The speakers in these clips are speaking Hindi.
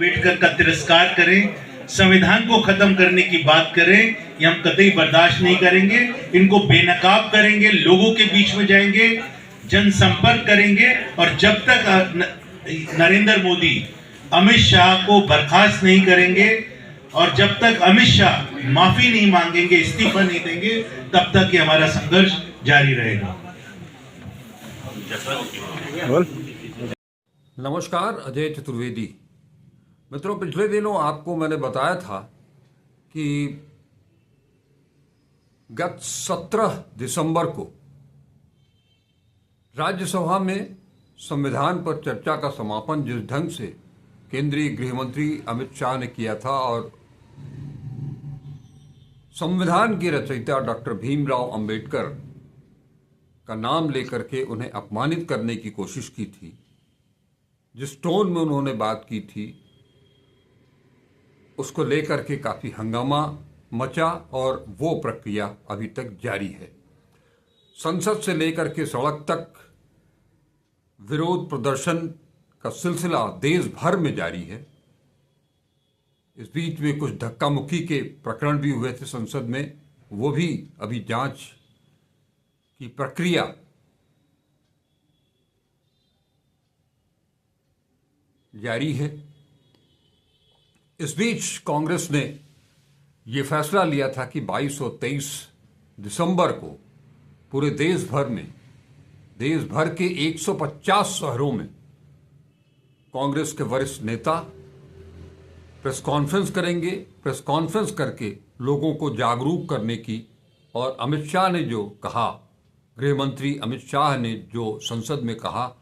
अम्बेडकर का तिरस्कार करें, संविधान को खत्म करने की बात करें, ये हम कतई बर्दाश्त नहीं करेंगे। इनको बेनकाब करेंगे, लोगों के बीच में जाएंगे, जनसंपर्क करेंगे और जब तक नरेंद्र मोदी अमित शाह को बर्खास्त नहीं करेंगे और जब तक अमित शाह माफी नहीं मांगेंगे, इस्तीफा नहीं देंगे, तब तक ये हमारा संघर्ष जारी रहेगा। नमस्कार, अजय चतुर्वेदी। मित्रों, पिछले दिनों आपको मैंने बताया था कि गत 17 दिसंबर को राज्यसभा में संविधान पर चर्चा का समापन जिस ढंग से केंद्रीय गृह मंत्री अमित शाह ने किया था और संविधान के रचयिता डॉक्टर भीमराव अंबेडकर का नाम लेकर के उन्हें अपमानित करने की कोशिश की थी, जिस टोन में उन्होंने बात की थी, उसको लेकर के काफी हंगामा मचा और वो प्रक्रिया अभी तक जारी है। संसद से लेकर के सड़क तक विरोध प्रदर्शन का सिलसिला देश भर में जारी है। इस बीच में कुछ धक्का मुक्की के प्रकरण भी हुए थे संसद में, वो भी अभी जांच की प्रक्रिया जारी है। इस बीच कांग्रेस ने ये फैसला लिया था कि 22 और 23 दिसंबर को पूरे देश भर के 150 शहरों में कांग्रेस के वरिष्ठ नेता प्रेस कॉन्फ्रेंस करेंगे। प्रेस कॉन्फ्रेंस करके लोगों को जागरूक करने की, और अमित शाह ने जो कहा, गृह मंत्री अमित शाह ने जो संसद में कहा,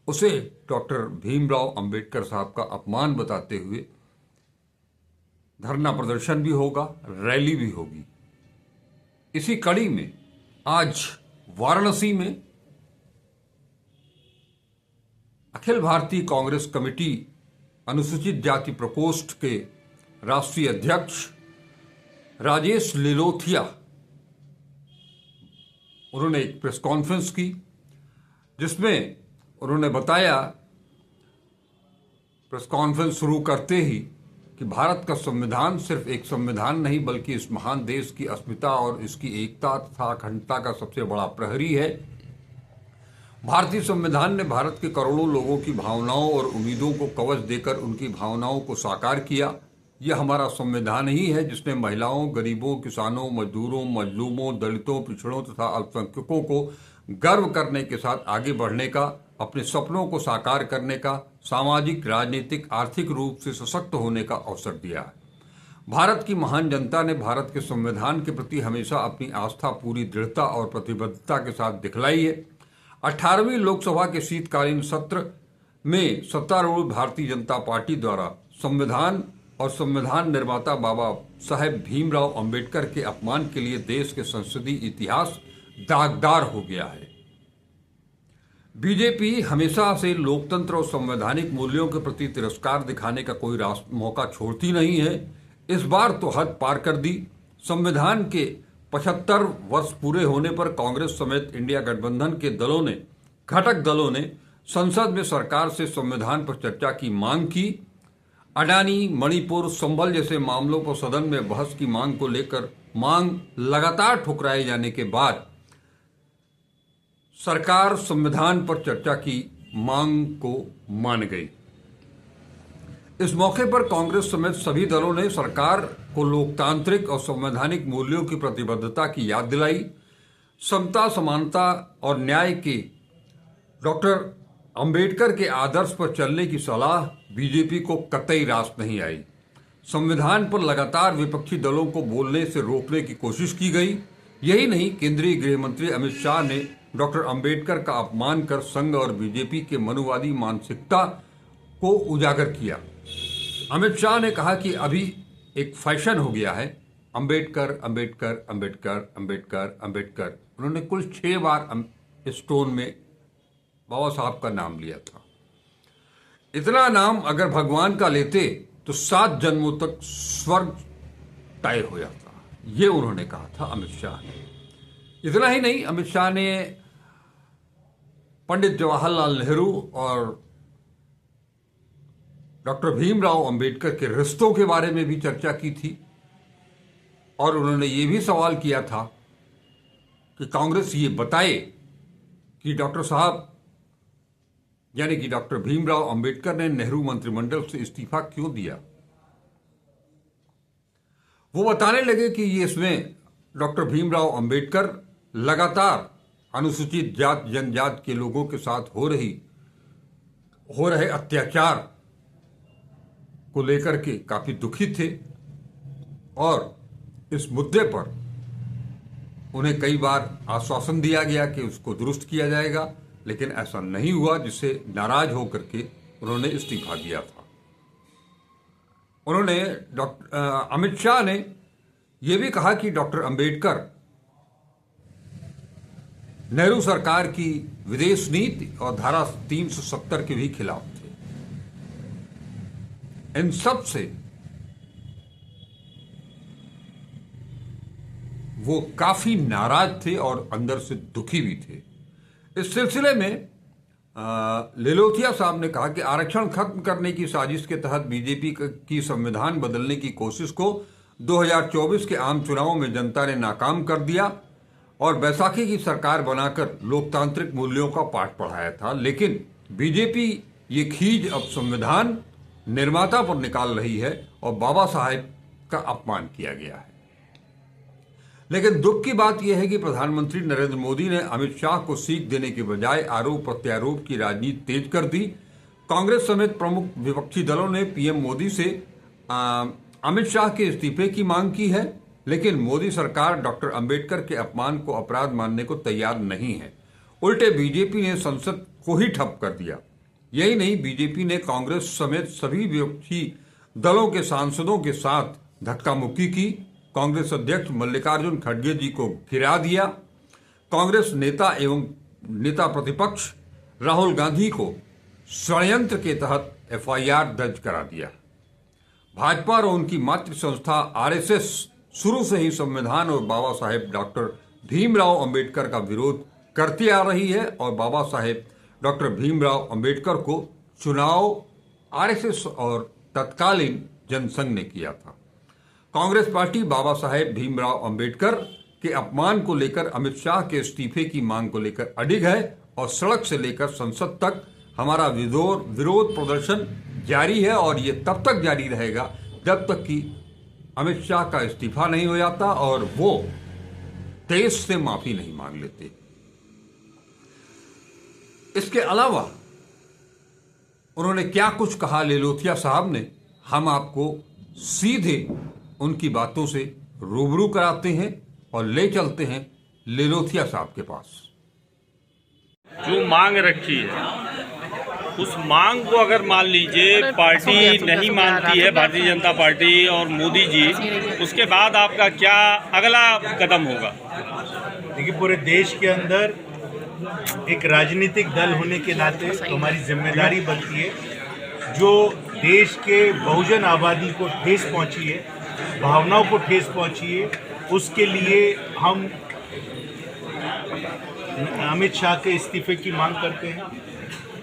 उसे डॉक्टर भीमराव अंबेडकर साहब का अपमान बताते हुए धरना प्रदर्शन भी होगा, रैली भी होगी। इसी कड़ी में आज वाराणसी में अखिल भारतीय कांग्रेस कमेटी अनुसूचित जाति प्रकोष्ठ के राष्ट्रीय अध्यक्ष राजेश लिलोथिया, उन्होंने एक प्रेस कॉन्फ्रेंस की, जिसमें उन्होंने बताया प्रेस कॉन्फ्रेंस शुरू करते ही कि भारत का संविधान सिर्फ एक संविधान नहीं, बल्कि इस महान देश की अस्मिता और इसकी एकता तथा अखंडता का सबसे बड़ा प्रहरी है। भारतीय संविधान ने भारत के करोड़ों लोगों की भावनाओं और उम्मीदों को कवच देकर उनकी भावनाओं को साकार किया। यह हमारा संविधान ही है जिसने महिलाओं, गरीबों, किसानों, मजदूरों, मजलूमों, दलितों, पिछड़ों तथा अल्पसंख्यकों को गर्व करने के साथ आगे बढ़ने का, अपने सपनों को साकार करने का, सामाजिक, राजनीतिक, आर्थिक रूप से सशक्त होने का अवसर दिया है। भारत की महान जनता ने भारत के संविधान के प्रति हमेशा अपनी आस्था पूरी दृढ़ता और प्रतिबद्धता के साथ दिखलाई है। 18वीं लोकसभा के शीतकालीन सत्र में सत्तारूढ़ भारतीय जनता पार्टी द्वारा संविधान और संविधान निर्माता बाबा साहेब भीमराव अंबेडकर के अपमान के लिए देश के संसदीय इतिहास दागदार हो गया है। बीजेपी हमेशा से लोकतंत्र और संवैधानिक मूल्यों के प्रति तिरस्कार दिखाने का कोई मौका छोड़ती नहीं है। इस बार तो हद पार कर दी। संविधान के 75 वर्ष पूरे होने पर कांग्रेस समेत इंडिया गठबंधन के घटक दलों ने संसद में सरकार से संविधान पर चर्चा की मांग की। अडानी, मणिपुर, संभल जैसे मामलों पर सदन में बहस की मांग को लेकर मांग लगातार ठुकराए जाने के बाद सरकार संविधान पर चर्चा की मांग को मान गई। इस मौके पर कांग्रेस समेत सभी दलों ने सरकार को लोकतांत्रिक और संवैधानिक मूल्यों की प्रतिबद्धता की याद दिलाई। समता, समानता और न्याय के डॉक्टर अंबेडकर के आदर्श पर चलने की सलाह बीजेपी को कतई रास नहीं आई। संविधान पर लगातार विपक्षी दलों को बोलने से रोकने की कोशिश की गई। यही नहीं, केंद्रीय गृह मंत्री अमित शाह ने डॉक्टर अंबेडकर का अपमान कर संघ और बीजेपी के मनुवादी मानसिकता को उजागर किया। अमित शाह ने कहा कि अभी एक फैशन हो गया है अंबेडकर अंबेडकर अंबेडकर अंबेडकर अंबेडकर। उन्होंने कुल 6 बार इस टोन में बाबा साहब का नाम लिया था। इतना नाम अगर भगवान का लेते तो 7 जन्मों तक स्वर्ग तय हो जाता, ये उन्होंने कहा था अमित शाह ने। इतना ही नहीं, अमित शाह ने पंडित जवाहरलाल नेहरू और डॉक्टर भीमराव अंबेडकर के रिश्तों के बारे में भी चर्चा की थी और उन्होंने ये भी सवाल किया था कि कांग्रेस ये बताए कि डॉक्टर साहब यानी कि डॉक्टर भीमराव अंबेडकर ने नेहरू मंत्रिमंडल से इस्तीफा क्यों दिया। वो बताने लगे कि ये इसमें डॉक्टर भीमराव अंबेडकर लगातार अनुसूचित जात जनजात के लोगों के साथ हो रहे अत्याचार को लेकर के काफी दुखी थे और इस मुद्दे पर उन्हें कई बार आश्वासन दिया गया कि उसको दुरुस्त किया जाएगा, लेकिन ऐसा नहीं हुआ, जिससे नाराज होकर के उन्होंने इस्तीफा दिया था। उन्होंने अमित शाह ने यह भी कहा कि डॉक्टर अंबेडकर नेहरू सरकार की विदेश नीति और धारा 370 के भी खिलाफ थे। इन सब से वो काफी नाराज थे और अंदर से दुखी भी थे। इस सिलसिले में लेलोथिया साहब ने कहा कि आरक्षण खत्म करने की साजिश के तहत बीजेपी की संविधान बदलने की कोशिश को 2024 के आम चुनावों में जनता ने नाकाम कर दिया और बैसाखी की सरकार बनाकर लोकतांत्रिक मूल्यों का पाठ पढ़ाया था, लेकिन बीजेपी ये खींच अब संविधान निर्माता पर निकाल रही है और बाबा साहेब का अपमान किया गया है। लेकिन दुख की बात यह है कि प्रधानमंत्री नरेंद्र मोदी ने अमित शाह को सीख देने के बजाय आरोप प्रत्यारोप की राजनीति तेज कर दी। कांग्रेस समेत प्रमुख विपक्षी दलों ने पीएम मोदी से अमित शाह के इस्तीफे की मांग की है, लेकिन मोदी सरकार डॉक्टर अंबेडकर के अपमान को अपराध मानने को तैयार नहीं है। उल्टे बीजेपी ने संसद को ही ठप कर दिया। यही नहीं, बीजेपी ने कांग्रेस समेत सभी विपक्षी दलों के सांसदों के साथ धक्का मुक्की की। कांग्रेस अध्यक्ष मल्लिकार्जुन खड़गे जी को गिरा दिया। कांग्रेस नेता एवं नेता प्रतिपक्ष राहुल गांधी को षड्यंत्र के तहत एफआईआर दर्ज करा दिया। भाजपा और उनकी मातृ संस्था आरएसएस शुरू से ही संविधान और बाबा साहेब डॉक्टर भीमराव अंबेडकर का विरोध करती आ रही है और बाबा साहेब डॉक्टर भीमराव अंबेडकर को चुनाव आरएसएस और तत्कालीन जनसंघ ने किया था। कांग्रेस पार्टी बाबा साहेब भीमराव अंबेडकर के अपमान को लेकर अमित शाह के इस्तीफे की मांग को लेकर अडिग है और सड़क से लेकर संसद तक हमारा विरोध प्रदर्शन जारी है और ये तब तक जारी रहेगा जब तक कि अमित शाह का इस्तीफा नहीं हो जाता और वो देश से माफी नहीं मांग लेते। इसके अलावा उन्होंने क्या कुछ कहा लेलोथिया साहब ने, हम आपको सीधे उनकी बातों से रूबरू कराते हैं और ले चलते हैं लेलोथिया साहब के पास। जो मांग रखी है उस मांग को अगर मान लीजिए पार्टी नहीं मानती है, भारतीय जनता पार्टी और मोदी जी, उसके बाद आपका क्या अगला कदम होगा? देखिए, पूरे देश के अंदर एक राजनीतिक दल होने के नाते तो हमारी जिम्मेदारी बनती है जो देश के बहुजन आबादी को ठेस पहुंची है, भावनाओं को ठेस पहुंची है, उसके लिए हम अमित शाह के इस्तीफे की मांग करते हैं,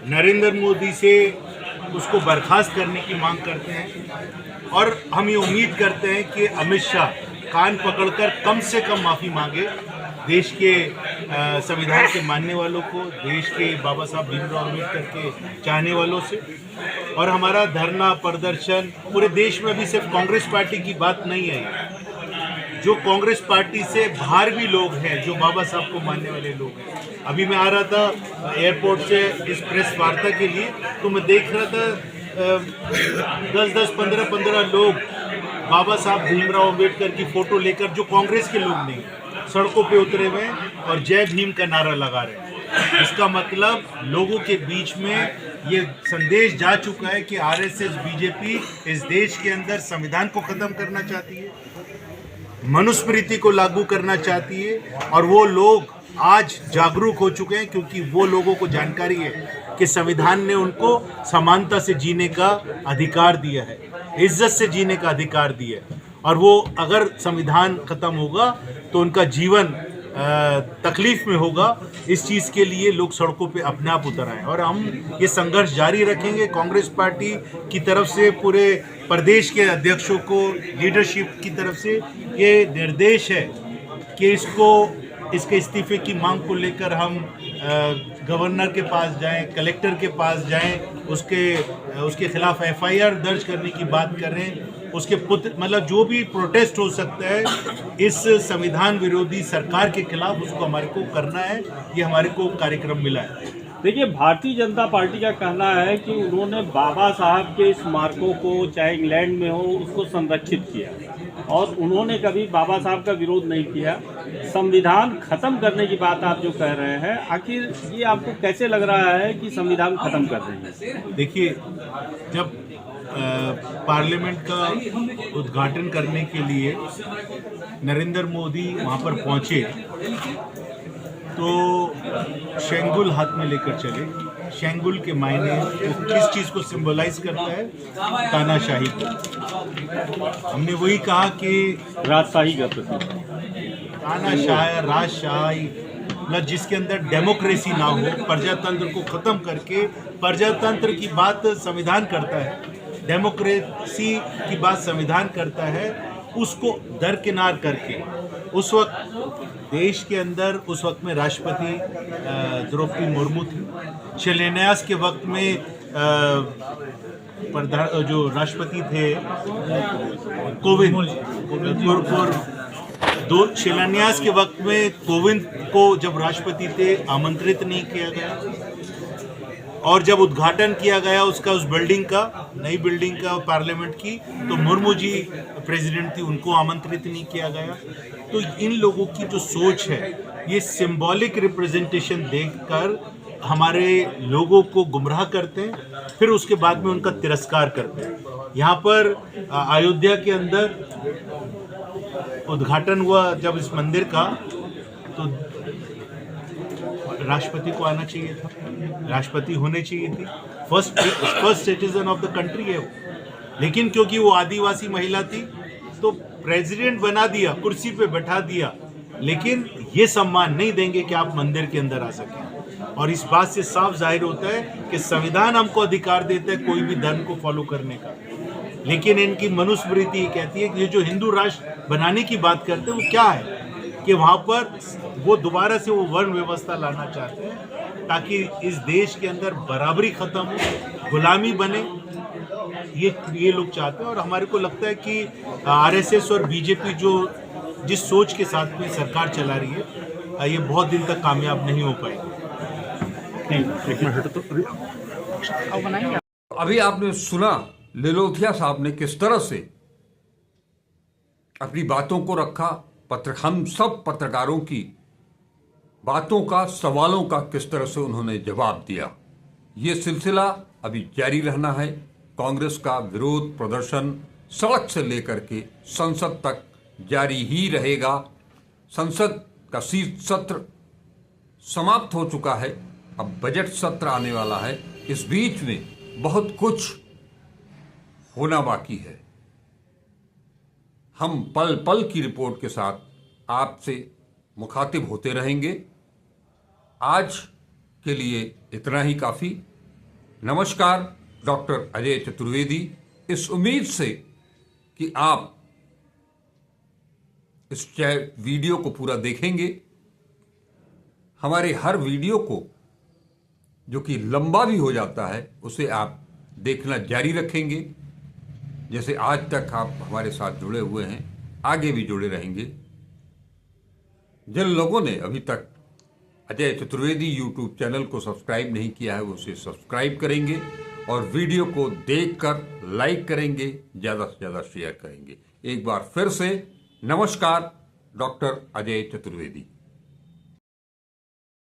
नरेंद्र मोदी से उसको बर्खास्त करने की मांग करते हैं और हम ये उम्मीद करते हैं कि अमित शाह कान पकड़कर कम से कम माफ़ी मांगे देश के संविधान के मानने वालों को, देश के बाबा साहब भीमराव अम्बेडकर के चाहने वालों से। और हमारा धरना प्रदर्शन पूरे देश में अभी सिर्फ कांग्रेस पार्टी की बात नहीं है, जो कांग्रेस पार्टी से बाहर भी लोग हैं, जो बाबा साहब को मानने वाले लोग हैं। अभी मैं आ रहा था एयरपोर्ट से इस प्रेस वार्ता के लिए, तो मैं देख रहा था 10-10, 15-15 लोग बाबा साहब भीमराव अम्बेडकर की फोटो लेकर, जो कांग्रेस के लोग नहीं, सड़कों पे उतरे हुए और जय भीम का नारा लगा रहे हैं। इसका मतलब लोगों के बीच में ये संदेश जा चुका है कि आरएसएस बीजेपी इस देश के अंदर संविधान को खत्म करना चाहती है, मनुस्मृति को लागू करना चाहती है और वो लोग आज जागरूक हो चुके हैं क्योंकि वो लोगों को जानकारी है कि संविधान ने उनको समानता से जीने का अधिकार दिया है, इज्जत से जीने का अधिकार दिया है और वो अगर संविधान खत्म होगा तो उनका जीवन तकलीफ में होगा, इस चीज़ के लिए लोग सड़कों पे अपने आप उतर आए और हम ये संघर्ष जारी रखेंगे। कांग्रेस पार्टी की तरफ से पूरे प्रदेश के अध्यक्षों को, लीडरशिप की तरफ से ये निर्देश है कि इसके इस्तीफे की मांग को लेकर हम गवर्नर के पास जाएं, कलेक्टर के पास जाएं, उसके खिलाफ एफआईआर दर्ज करने की बात करें, उसके पुत्र मतलब जो भी प्रोटेस्ट हो सकता है इस संविधान विरोधी सरकार के खिलाफ, उसको हमारे को करना है। ये हमारे को कार्यक्रम मिला है। देखिए, भारतीय जनता पार्टी का कहना है कि उन्होंने बाबा साहब के स्मारकों को, चाहे इंग्लैंड में हो, उसको संरक्षित किया और उन्होंने कभी बाबा साहब का विरोध नहीं किया। संविधान खत्म करने की बात आप जो कह रहे हैं, आखिर ये आपको कैसे लग रहा है कि संविधान खत्म कर रहे हैं? देखिए, जब पार्लियामेंट का उद्घाटन करने के लिए नरेंद्र मोदी वहाँ पर पहुँचे तो शेंगुल हाथ में लेकर चले। शेंगुल के मायने वो किस चीज़ को सिंबलाइज करता है? तानाशाही को। हमने वही कहा कि राजशाही का प्रतीक, तानाशाही, राजशाही मतलब जिसके अंदर डेमोक्रेसी ना हो, प्रजातंत्र को खत्म करके प्रजातंत्र की बात संविधान करता है, डेमोक्रेसी की बात संविधान करता है, उसको दरकिनार करके उस वक्त देश के अंदर उस वक्त में राष्ट्रपति द्रौपदी मुर्मू थी। शिलान्यास के वक्त में जो राष्ट्रपति थे कोविंद, शिलान्यास के वक्त में कोविंद को जब राष्ट्रपति थे आमंत्रित नहीं किया गया और जब उद्घाटन किया गया उसका, उस बिल्डिंग का, नई बिल्डिंग का पार्लियामेंट की, तो मुर्मू जी प्रेसिडेंट थी, उनको आमंत्रित नहीं किया गया। तो इन लोगों की जो सोच है, ये सिंबॉलिक रिप्रेजेंटेशन देखकर हमारे लोगों को गुमराह करते हैं, फिर उसके बाद में उनका तिरस्कार करते हैं। यहाँ पर अयोध्या के अंदर उद्घाटन हुआ जब इस मंदिर का, तो राष्ट्रपति को आना चाहिए था, राष्ट्रपति होने चाहिए थी, first citizen of the country है वो, लेकिन क्योंकि वो आदिवासी महिला थी तो प्रेसिडेंट बना दिया, कुर्सी पे बैठा दिया, लेकिन ये सम्मान नहीं देंगे कि आप मंदिर के अंदर आ सकें। और इस बात से साफ जाहिर होता है कि संविधान हमको अधिकार देता है कोई भी धर्म को फॉलो करने का, लेकिन इनकी मनुस्मृति कहती है कि ये जो हिंदू राष्ट्र बनाने की बात करते हैं वो क्या है कि वहाँ पर वो दोबारा से वो वर्ण व्यवस्था लाना चाहते हैं ताकि इस देश के अंदर बराबरी खत्म हो, गुलामी बने, ये लोग चाहते हैं। और हमारे को लगता है कि आरएसएस और बीजेपी जो जिस सोच के साथ में सरकार चला रही है, ये बहुत दिन तक कामयाब नहीं हो पाएगी। अभी आपने सुना लिलोथिया साहब ने किस तरह से अपनी बातों को रखा, हम सब पत्रकारों की बातों का, सवालों का किस तरह से उन्होंने जवाब दिया। ये सिलसिला अभी जारी रहना है। कांग्रेस का विरोध प्रदर्शन सड़क से लेकर के संसद तक जारी ही रहेगा। संसद का शीत सत्र समाप्त हो चुका है, अब बजट सत्र आने वाला है। इस बीच में बहुत कुछ होना बाकी है। हम पल पल की रिपोर्ट के साथ आपसे मुखातिब होते रहेंगे। आज के लिए इतना ही काफ़ी। नमस्कार, डॉक्टर अजय चतुर्वेदी। इस उम्मीद से कि आप इस वीडियो को पूरा देखेंगे, हमारे हर वीडियो को जो कि लंबा भी हो जाता है उसे आप देखना जारी रखेंगे। जैसे आज तक आप हमारे साथ जुड़े हुए हैं, आगे भी जुड़े रहेंगे। जिन लोगों ने अभी तक अजय चतुर्वेदी यूट्यूब चैनल को सब्सक्राइब नहीं किया है, वो उसे सब्सक्राइब करेंगे और वीडियो को देखकर लाइक करेंगे, ज़्यादा से ज़्यादा शेयर करेंगे। एक बार फिर से नमस्कार, डॉक्टर अजय चतुर्वेदी।